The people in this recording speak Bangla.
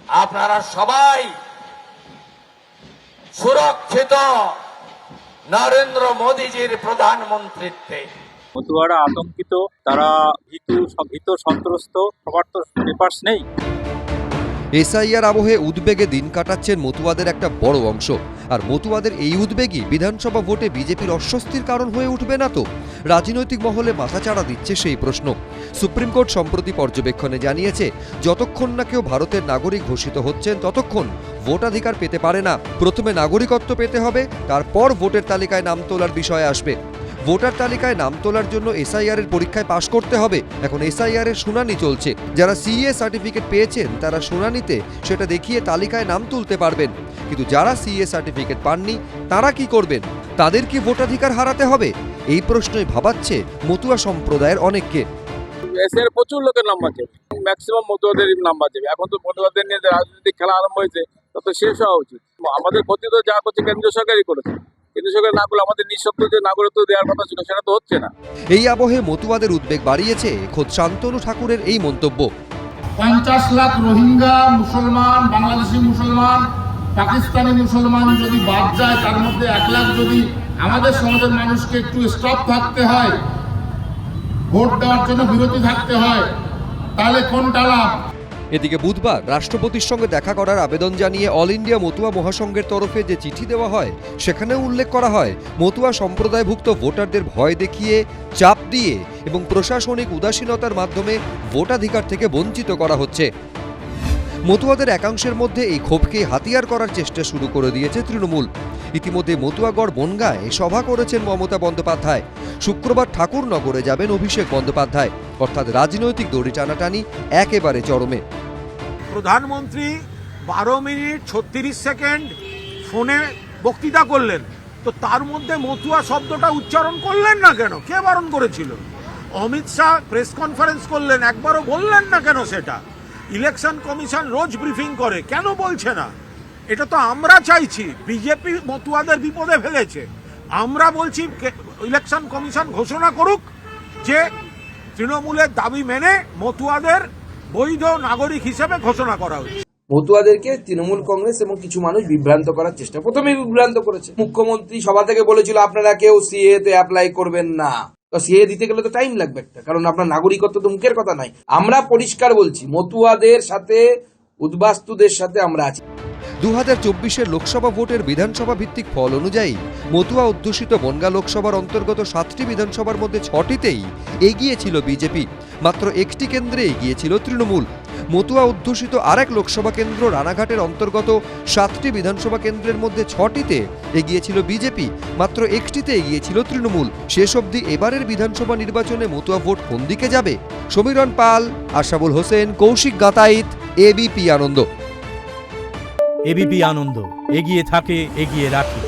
আপনারা সবাই সুরক্ষিত নরেন্দ্র মোদীজির প্রধানমন্ত্রীত্বে। মতুয়ারা আতঙ্কিত, তারা ভীত সন্ত্রস্ত, সবার তো পেপারস নেই। এসআইআর আবহে উদ্বেগে দিন কাটাচ্ছেন মতুয়াদের একটা বড় অংশ। আর মতুয়াদের এই উদ্বেগই বিধানসভা ভোটে বিজেপির অস্বস্তির কারণ হয়ে উঠবে না তো? রাজনৈতিক মহলে মাথাচাড়া দিচ্ছে সেই প্রশ্ন। সুপ্রিম কোর্ট সম্প্রতি পর্যবেক্ষণে জানিয়েছে, যতক্ষণ না কেউ ভারতের নাগরিক ঘোষিত হচ্ছেন ততক্ষণ ভোটাধিকার পেতে পারে না। প্রথমে নাগরিকত্ব পেতে হবে, তারপর ভোটের তালিকায় নাম তোলার বিষয় আসবে। ভোটার তালিকায় নাম তোলার জন্য এসআইআর এর পরীক্ষায় পাশ করতে হবে। এখন এসআইআর এর শুনানি চলছে। যারা সিএ সার্টিফিকেট পেয়েছেন তারা শুনানিতে সেটা দেখিয়ে তালিকায় নাম তুলতে পারবেন। কিন্তু যারা সিএ সার্টিফিকেট পাননি তারা কি করবেন? তাদের কি ভোটাধিকার হারাতে হবে? এই প্রশ্নই ভাবাচ্ছে মতুয়া সম্প্রদায়ের অনেককে। এসআইআর প্রচুর লোকের নাম্বার যাবে, ম্যাক্সিমাম মতুয়াদের নাম্বার যাবে। এখন তো মতুয়াদের নিয়ে রাজনৈতিক খেলা আরম্ভ হয়েছে, তত শেষ হওয়া উচিত। আমাদের ক্ষতি তো যা করছে কেন্দ্রীয় সরকারই করেছে। কেন্দ্রীয় সরকার না করলে আমাদের নিঃশর্ত যে নাগরিকত্ব দেওয়ার কথা ছিল সেটা তো হচ্ছে না। এই আবহে মতুয়াদের উদ্বেগ বাড়িয়েছে খোদ শান্তনু ঠাকুরের এই মন্তব্য। 50 লাখ রোহিঙ্গা মুসলমান, বাংলাদেশি মুসলমান, পাকিস্তানি মুসলমান যদি বাদ যায়, তার মধ্যে 1 লাখ যদি আমাদের সমাজের মানুষকে একটু স্টপ থাকতে হয়, ভোট দেওয়ার জন্য বিরতি থাকতে হয়, তাহলে কোনটা লাভ? এদিকে বুধবার রাষ্ট্রপতির সঙ্গে দেখা করার আবেদন জানিয়ে অল ইন্ডিয়া মতুয়া মহাসংঘের তরফে যে চিঠি দেওয়া হয় সেখানেও উল্লেখ করা হয়, মতুয়া সম্প্রদায়ভুক্ত ভোটারদের ভয় দেখিয়ে, চাপ দিয়ে এবং প্রশাসনিক উদাসীনতার মাধ্যমে ভোটাধিকার থেকে বঞ্চিত করা হচ্ছে। মতুয়াদের একাংশের মধ্যে এই ক্ষোভকে হাতিয়ার করার চেষ্টা শুরু করে দিয়েছে তৃণমূল। ইতিমধ্যে মতুয়াগড় বনগাঁয় সভা করেছেন মমতা বন্দ্যোপাধ্যায়। শুক্রবার ঠাকুরনগরে যাবেন অভিষেক বন্দ্যোপাধ্যায়। অর্থাৎ রাজনৈতিক দড়ি টানাটানি একেবারে চরমে। প্রধানমন্ত্রী 12 মিনিট 36 সেকেন্ড ফোনে বক্তৃতা করলেন, তো তার মধ্যে মতুয়া শব্দটা উচ্চারণ করলেন না কেন? কে বারণ করেছিল? অমিত শাহ প্রেস কনফারেন্স করলেন, একবারও বললেন না কেন সেটা? ইলেকশন কমিশন রোজ ব্রিফিং করে, কেন বলছে না? এটা তো আমরা চাইছি। বিজেপি মতুয়াদের বিপদে ফেলেছে। আমরা বলছি ইলেকশন কমিশন ঘোষণা করুক যে তৃণমূলের দাবি মেনে মতুয়াদের বৈধ নাগরিক হিসেবে ঘোষণা করা হয়েছে। মতুয়াদেরকে তৃণমূল কংগ্রেস এবং কিছু মানুষ বিভ্রান্ত করার চেষ্টা, প্রথমেই বিভ্রান্ত করেছে। মুখ্যমন্ত্রী সভা থেকে বলেছিল আপনারা কেউ সিএ তে অ্যাপ্লাই করবেন না। তো সিএ দিতে গেলে তো টাইম লাগবে একটা, কারণ আপনার নাগরিকত্ব তো মুখের কথা নাই। আমরা পরিষ্কার বলছি, মতুয়াদের সাথে উদ্বাস্তুদের সাথে আমরা আছি। 2024 লোকসভা ভোটের বিধানসভা ভিত্তিক ফল অনুযায়ী মতুয়া অধ্যুষিত বনগাঁ লোকসভার অন্তর্গত 7টি বিধানসভার মধ্যে 6টিতেই এগিয়ে ছিল বিজেপি। মাত্র 1টি কেন্দ্রে এগিয়ে ছিল তৃণমূল। মতুয়া অধ্যুষিত আরেক লোকসভা কেন্দ্র রানাঘাটের অন্তর্গত 7টি বিধানসভা কেন্দ্রের মধ্যে 6টিতে এগিয়ে ছিল বিজেপি, মাত্র 1টিতে এগিয়ে ছিল তৃণমূল। শেষ অবধি এবারের বিধানসভা নির্বাচনে মতুয়া ভোট কোন দিকে যাবে? সমীরণ পাল, আশাবুল হোসেন, কৌশিক গাতাইত, এবিপি আনন্দ। এবিপি আনন্দ, এগিয়ে থাকে, এগিয়ে রাখে।